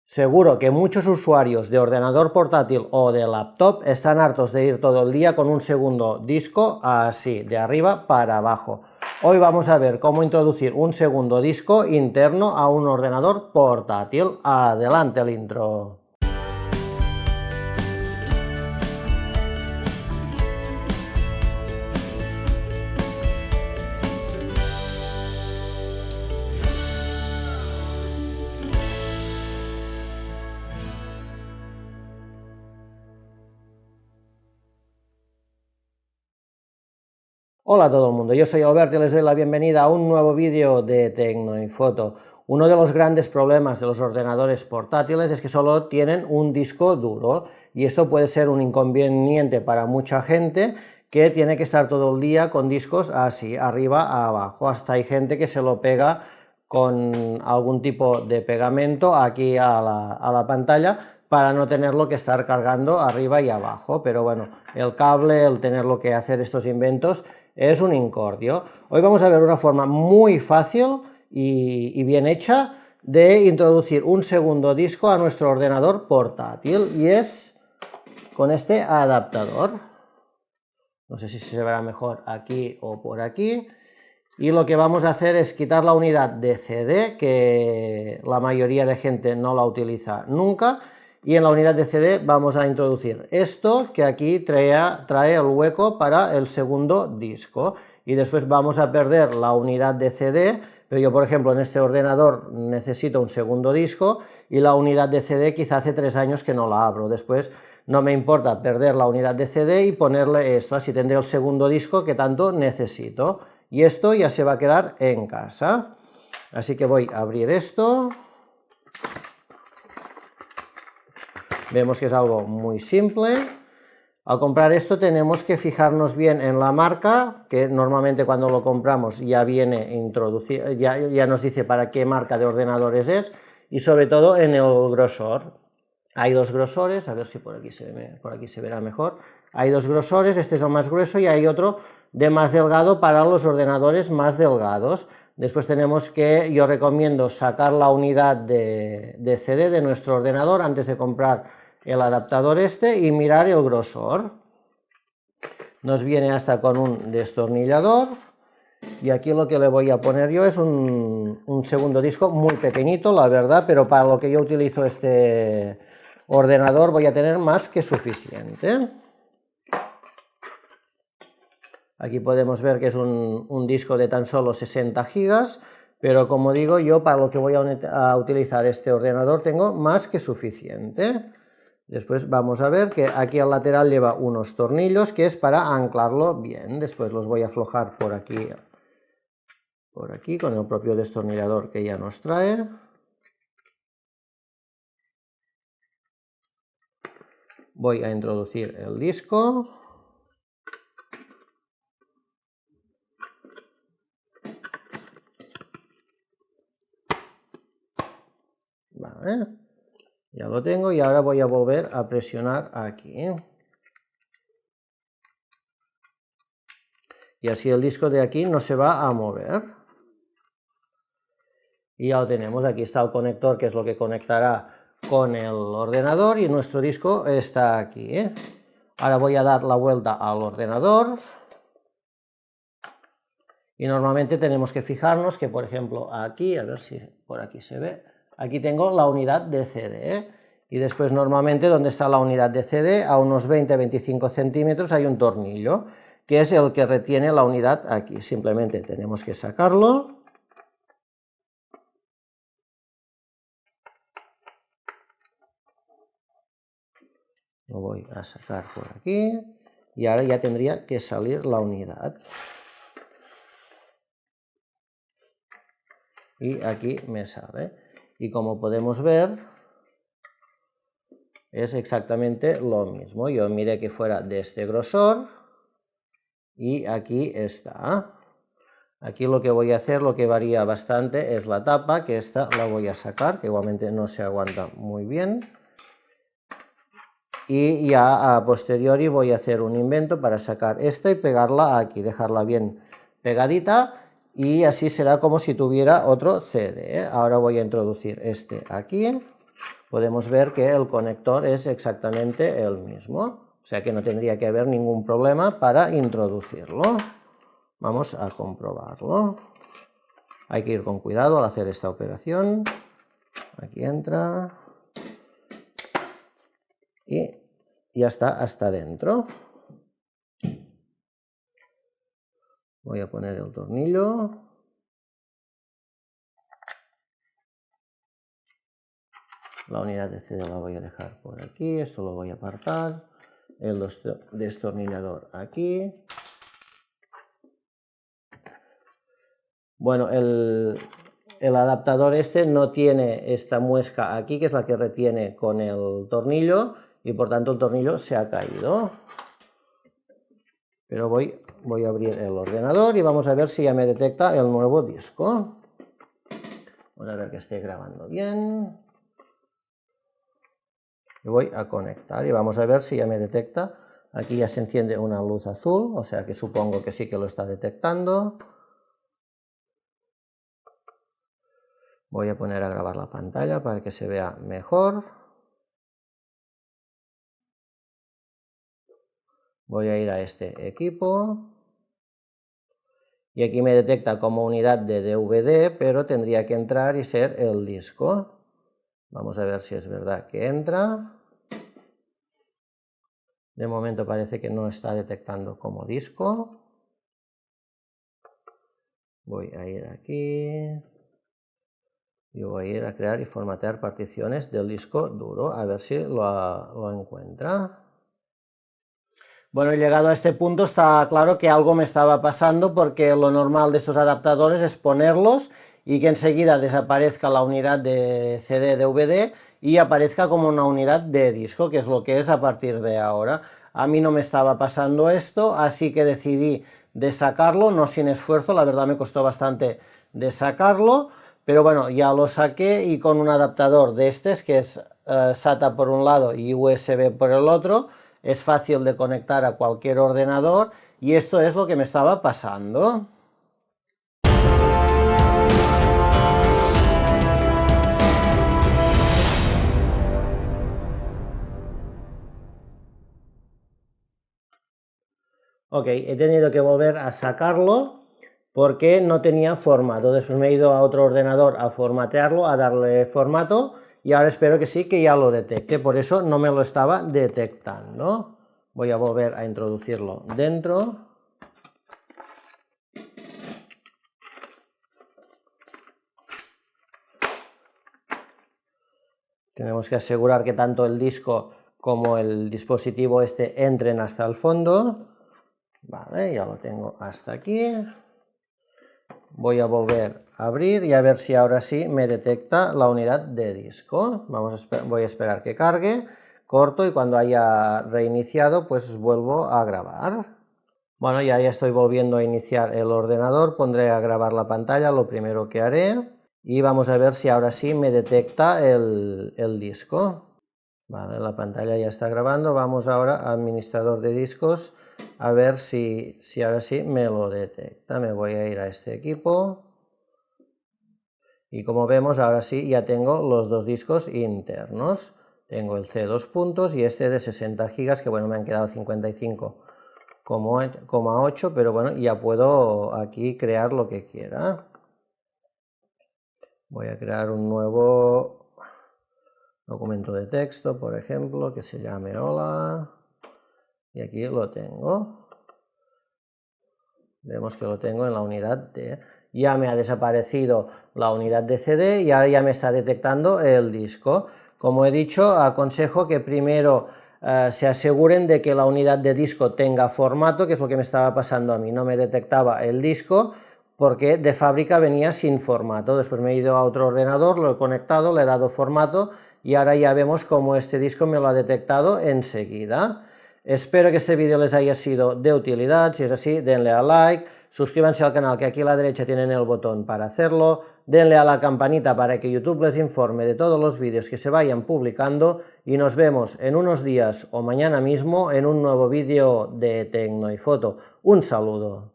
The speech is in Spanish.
Seguro que muchos usuarios de ordenador portátil o de laptop están hartos de ir todo el día con un segundo disco así, de arriba para abajo. Hoy vamos a ver cómo introducir un segundo disco interno a un ordenador portátil. Adelante el intro. Hola a todo el mundo, yo soy Alberto y les doy la bienvenida a un nuevo vídeo de Tecnoinfoto. Uno de los grandes problemas de los ordenadores portátiles es que solo tienen un disco duro y esto puede ser un inconveniente para mucha gente que tiene que estar todo el día con discos así, arriba a abajo. Hasta hay gente que se lo pega con algún tipo de pegamento aquí a la pantalla para no tenerlo que estar cargando arriba y abajo, pero bueno, el cable, el tenerlo que hacer estos inventos es un incordio. Hoy vamos a ver una forma muy fácil y bien hecha de introducir un segundo disco a nuestro ordenador portátil y es con este adaptador. No sé si se verá mejor aquí o por aquí. Y lo que vamos a hacer es quitar la unidad de CD, que la mayoría de gente no la utiliza nunca, y en la unidad de CD vamos a introducir esto, que aquí trae el hueco para el segundo disco, y después vamos a perder la unidad de CD, pero yo por ejemplo en este ordenador necesito un segundo disco, y la unidad de CD quizá hace 3 años que no la abro, después no me importa perder la unidad de CD y ponerle esto, así tendré el segundo disco que tanto necesito. Y esto ya se va a quedar en casa. Así que voy a abrir esto. Vemos que es algo muy simple. Al comprar esto tenemos que fijarnos bien en la marca, que normalmente cuando lo compramos ya viene introducido, ya nos dice para qué marca de ordenadores es, y sobre todo en el grosor. Hay dos grosores, a ver si por aquí se verá mejor. Hay dos grosores, este es el más grueso y hay otro de más delgado para los ordenadores más delgados. Después tenemos que, yo recomiendo sacar la unidad de CD de nuestro ordenador antes de comprar el adaptador este y mirar el grosor. Nos viene hasta con un destornillador y aquí lo que le voy a poner yo es un segundo disco muy pequeñito, la verdad, pero para lo que yo utilizo este ordenador voy a tener más que suficiente. Aquí podemos ver que es un disco de tan solo 60 gigas, pero como digo, yo para lo que voy a utilizar este ordenador tengo más que suficiente. Después vamos a ver que aquí al lateral lleva unos tornillos que es para anclarlo bien. Después los voy a aflojar por aquí con el propio destornillador que ya nos trae. Voy a introducir el disco. Vale, ya lo tengo y ahora voy a volver a presionar aquí. Y así el disco de aquí no se va a mover. Y ya lo tenemos, aquí está el conector que es lo que conectará con el ordenador y nuestro disco está aquí. Ahora voy a dar la vuelta al ordenador. Y normalmente tenemos que fijarnos que, por ejemplo, aquí, a ver si por aquí se ve, aquí tengo la unidad de CD, y después normalmente donde está la unidad de CD, a unos 20-25 centímetros hay un tornillo, que es el que retiene la unidad aquí. Simplemente tenemos que sacarlo. Lo voy a sacar por aquí, y ahora ya tendría que salir la unidad. Y aquí me sale. Y como podemos ver, es exactamente lo mismo. Yo miré que fuera de este grosor y aquí está. Aquí lo que voy a hacer, lo que varía bastante, es la tapa, que esta la voy a sacar, que igualmente no se aguanta muy bien. Y ya a posteriori voy a hacer un invento para sacar esta y pegarla aquí, dejarla bien pegadita. Y así será como si tuviera otro CD. Ahora voy a introducir este aquí. podemos ver que el conector es exactamente el mismo, o sea que no tendría que haber ningún problema para introducirlo. Vamos a comprobarlo. Hay que ir con cuidado al hacer esta operación. Aquí entra y ya está hasta dentro. Voy a poner el tornillo. La unidad de CD la voy a dejar por aquí, esto lo voy a apartar. El destornillador aquí. Bueno, el adaptador este no tiene esta muesca aquí, que es la que retiene con el tornillo, y por tanto el tornillo se ha caído. Pero voy a abrir el ordenador y vamos a ver si ya me detecta el nuevo disco. Vamos a ver que esté grabando bien. Y voy a conectar y vamos a ver si ya me detecta. Aquí ya se enciende una luz azul, o sea que supongo que sí que lo está detectando. Voy a poner a grabar la pantalla para que se vea mejor. Voy a ir a este equipo. Y aquí me detecta como unidad de DVD, pero tendría que entrar y ser el disco. Vamos a ver si es verdad que entra. De momento parece que no está detectando como disco. Voy a ir aquí. Y voy a ir a crear y formatear particiones del disco duro, a ver si lo encuentra. Bueno, y llegado a este punto está claro que algo me estaba pasando, porque lo normal de estos adaptadores es ponerlos y que enseguida desaparezca la unidad de CD-DVD y aparezca como una unidad de disco, que es lo que es a partir de ahora. A mí no me estaba pasando esto, así que decidí de sacarlo, no sin esfuerzo, la verdad me costó bastante de sacarlo, pero bueno, ya lo saqué, y con un adaptador de estos, que es SATA por un lado y USB por el otro, es fácil de conectar a cualquier ordenador, y esto es lo que me estaba pasando. Ok, he tenido que volver a sacarlo porque no tenía formato. Después me he ido a otro ordenador a formatearlo, a darle formato, y ahora espero que sí, que ya lo detecte. Por eso no me lo estaba detectando. Voy a volver a introducirlo dentro. Tenemos que asegurar que tanto el disco como el dispositivo este entren hasta el fondo. Vale, ya lo tengo hasta aquí. Voy a volver a abrir y a ver si ahora sí me detecta la unidad de disco. Voy a esperar que cargue, corto, y cuando haya reiniciado pues vuelvo a grabar. Bueno, ya estoy volviendo a iniciar el ordenador, pondré a grabar la pantalla, lo primero que haré, y vamos a ver si ahora sí me detecta el disco. Vale, la pantalla ya está grabando. Vamos ahora a administrador de discos, a ver si ahora sí me lo detecta. Me voy a ir a este equipo y como vemos ahora sí ya tengo los dos discos internos. Tengo el C2 puntos y este de 60 gigas, que bueno, me han quedado 55,8, pero bueno, ya puedo aquí crear lo que quiera. Voy a crear un nuevo documento de texto, por ejemplo, que se llame hola, y aquí lo tengo. Vemos que lo tengo en la unidad de... Ya me ha desaparecido la unidad de CD y ahora ya me está detectando el disco. Como he dicho, aconsejo que primero se aseguren de que la unidad de disco tenga formato, que es lo que me estaba pasando a mí. No me detectaba el disco porque de fábrica venía sin formato. Después me he ido a otro ordenador, lo he conectado, le he dado formato, y ahora ya vemos cómo este disco me lo ha detectado enseguida. Espero que este vídeo les haya sido de utilidad. Si es así, denle a like, suscríbanse al canal, que aquí a la derecha tienen el botón para hacerlo, denle a la campanita para que YouTube les informe de todos los vídeos que se vayan publicando, y nos vemos en unos días o mañana mismo en un nuevo vídeo de Tecno y Foto. Un saludo.